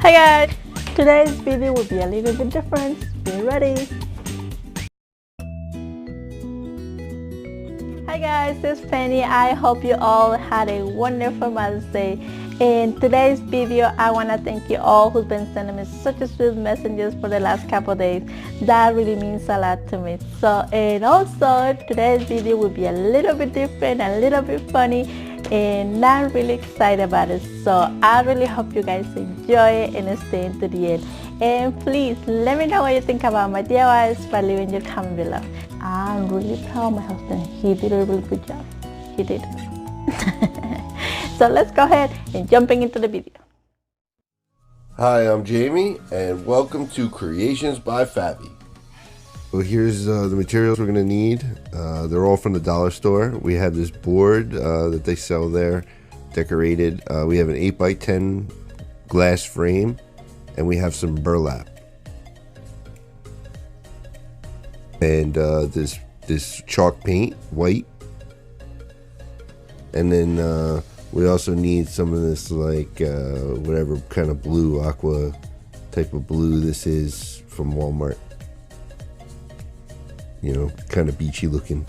Hi guys! Today's video will be a little bit different. Be ready! Hi guys, this is Fanny. I hope you all had a wonderful Mother's Day. In today's video, I want to thank you all who've been sending me such a sweet messages for the last couple days. That really means a lot to me. And also today's video will be a little bit different, a little bit funny, and I'm really excited about it. So I really hope you guys enjoy it and stay to the end. And please let me know what you think about my DIYs by leaving your comment below. I'm really proud of my husband. He did a really good job. He did. So let's go ahead and jumping into the video. Hi, I'm Jamie and welcome to Creations by Favi. So here's the materials we're going to need. They're all from the dollar store. We have this board that they sell there, decorated. We have an 8x10 glass frame, and we have some burlap. And this chalk paint, white. And then we also need some of this, like whatever kind of blue, aqua type of blue this is from Walmart. You know, kind of beachy looking.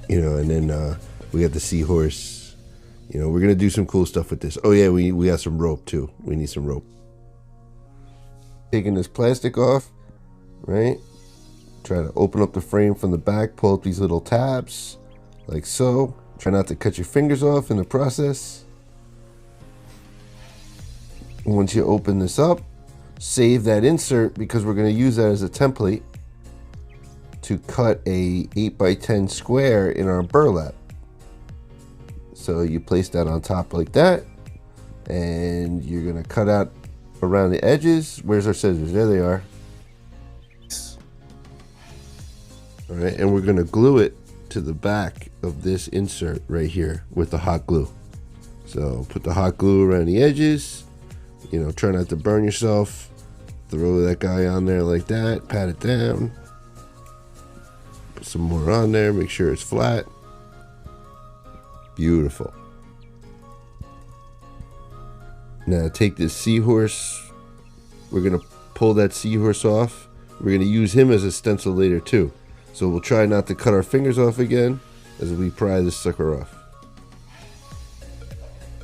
You know, and then we got the seahorse. You know, we're gonna do some cool stuff with this. Oh yeah, we got some rope too. We need some rope. Taking this plastic off, right? Try to open up the frame from the back, pull up these little tabs, like so. Try not to cut your fingers off in the process. Once you open this up, save that insert because we're going to use that as a template to cut a 8x10 square in our burlap. So you place that on top like that, and you're going to cut out around the edges. Where's our scissors? There they are. All right, and we're going to glue it to the back of this insert right here with the hot glue. So put the hot glue around the edges. You know, try not to burn yourself. Throw that guy on there like that, pat it down. Put some more on there, make sure it's flat. Beautiful. Now take this seahorse. We're gonna pull that seahorse off. We're gonna use him as a stencil later too. So we'll try not to cut our fingers off again as we pry this sucker off.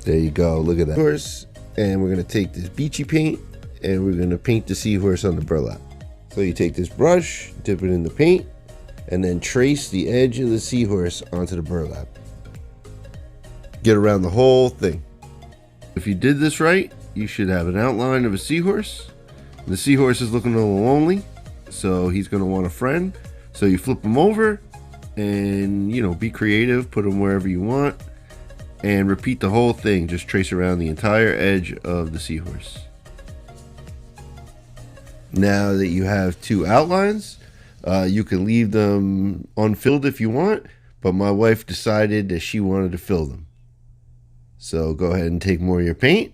There you go, look at that. Horse. And we're gonna take this beachy paint and we're gonna paint the seahorse on the burlap. So you take this brush, dip it in the paint, and then trace the edge of the seahorse onto the burlap. Get around the whole thing. If you did this right, you should have an outline of a seahorse. The seahorse is looking a little lonely, so he's gonna want a friend. So you flip him over and, you know, be creative, put him wherever you want, and repeat the whole thing. Just trace around the entire edge of the seahorse. Now that you have two outlines, you can leave them unfilled if you want, but my wife decided that she wanted to fill them. So go ahead and take more of your paint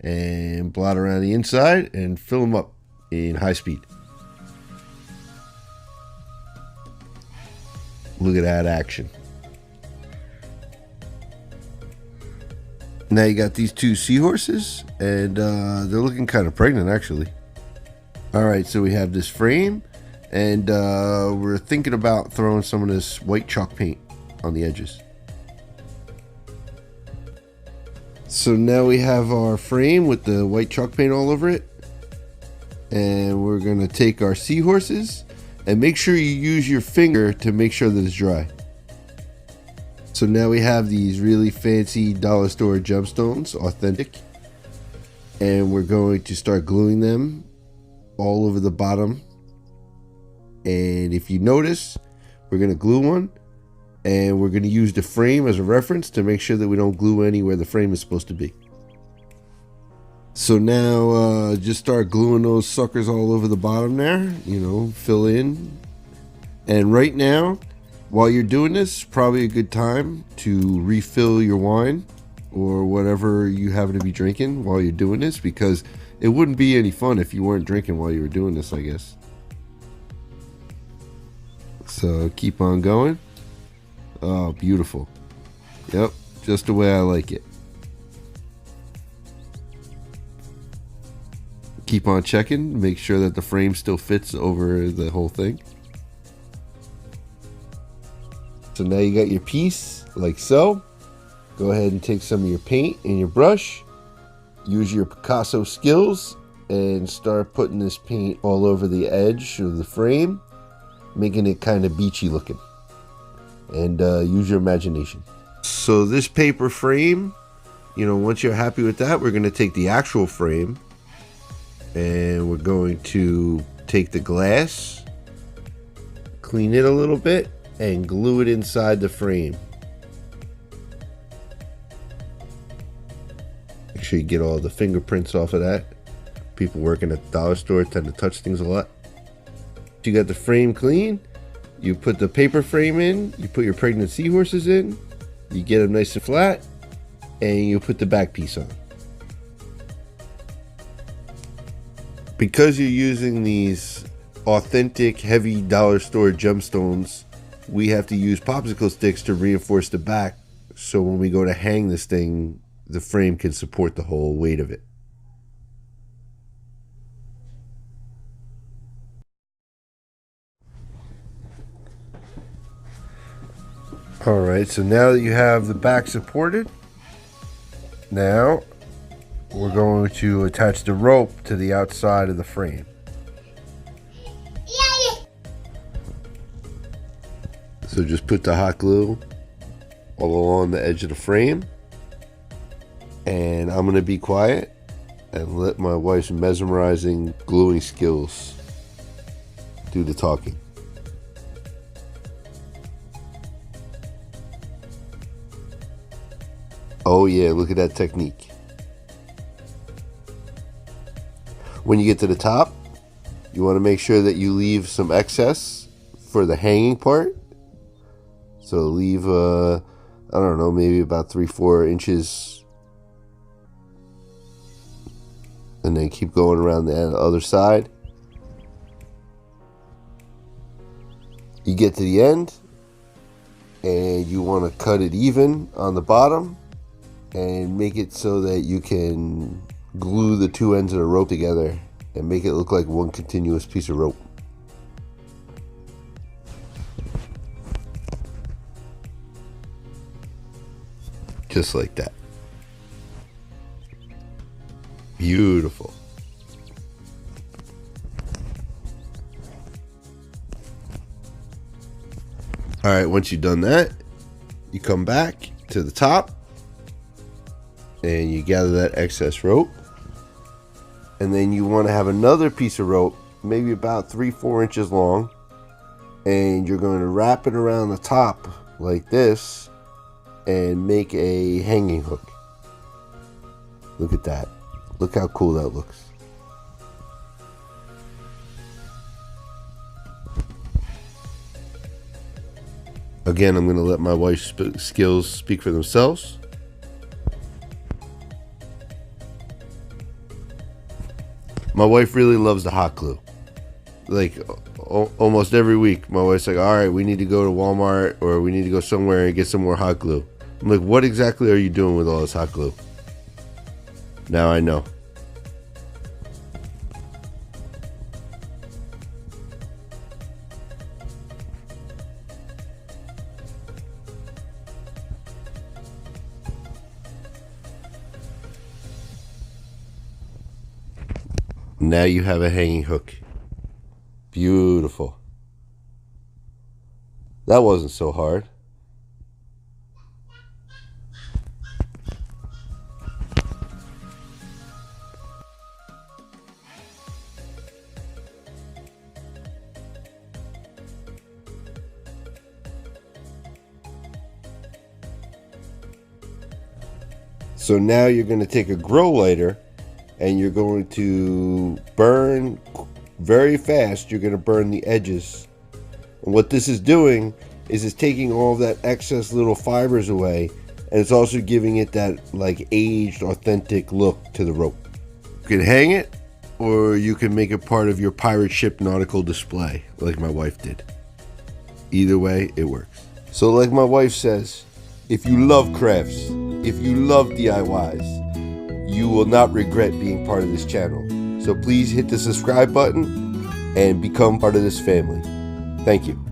and blot around the inside and fill them up in high speed. Look at that action. Now you got these two seahorses, and they're looking kind of pregnant actually. All right, so we have this frame, and we're thinking about throwing some of this white chalk paint on the edges. So now we have our frame with the white chalk paint all over it, and we're gonna take our seahorses, and make sure you use your finger to make sure that it's dry. So now we have these really fancy dollar store gemstones, authentic, and we're going to start gluing them all over the bottom. And if you notice, we're going to glue one, and we're going to use the frame as a reference to make sure that we don't glue anywhere the frame is supposed to be. So now just start gluing those suckers all over the bottom there, you know, fill in. And right now, while you're doing this, probably a good time to refill your wine or whatever you happen to be drinking while you're doing this, because it wouldn't be any fun if you weren't drinking while you were doing this, I guess. So keep on going. Oh, beautiful. Yep, just the way I like it. Keep on checking, make sure that the frame still fits over the whole thing. So now you got your piece like so. Go ahead and take some of your paint and your brush. Use your Picasso skills and start putting this paint all over the edge of the frame, making it kind of beachy looking. And use your imagination. So this paper frame, you know, once you're happy with that, we're going to take the actual frame and we're going to take the glass, clean it a little bit, and glue it inside the frame. Make sure you get all the fingerprints off of that. People working at the dollar store tend to touch things a lot. You got the frame clean, you put the paper frame in, you put your pregnant seahorses in, you get them nice and flat, and you put the back piece on. Because you're using these authentic heavy dollar store gemstones, we have to use popsicle sticks to reinforce the back, so when we go to hang this thing, the frame can support the whole weight of it. Alright, so now that you have the back supported, now we're going to attach the rope to the outside of the frame. So just put the hot glue all along the edge of the frame, and I'm going to be quiet and let my wife's mesmerizing gluing skills do the talking. Oh yeah, look at that technique. When you get to the top, you want to make sure that you leave some excess for the hanging part. So leave, I don't know, maybe about 3-4 inches. And then keep going around the other side. You get to the end, and you want to cut it even on the bottom and make it so that you can glue the two ends of the rope together and make it look like one continuous piece of rope. Just like that. Beautiful. All right, once you've done that, you come back to the top and you gather that excess rope, and then you want to have another piece of rope, maybe about 3-4 inches long, and you're going to wrap it around the top like this and make a hanging hook. Look at that. Look how cool that looks. Again, I'm going to let my wife's skills speak for themselves. My wife really loves the hot glue. Like almost every week, my wife's like, all right, we need to go to Walmart or we need to go somewhere and get some more hot glue. I'm like, what exactly are you doing with all this hot glue? Now I know. Now you have a hanging hook. Beautiful. That wasn't so hard. So now you're going to take a grow lighter and you're going to burn very fast. You're going to burn the edges. And what this is doing is it's taking all of that excess little fibers away, and it's also giving it that like aged, authentic look to the rope. You can hang it, or you can make it part of your pirate ship nautical display like my wife did. Either way, it works. So like my wife says, if you love crafts, if you love DIYs, you will not regret being part of this channel. So please hit the subscribe button and become part of this family. Thank you.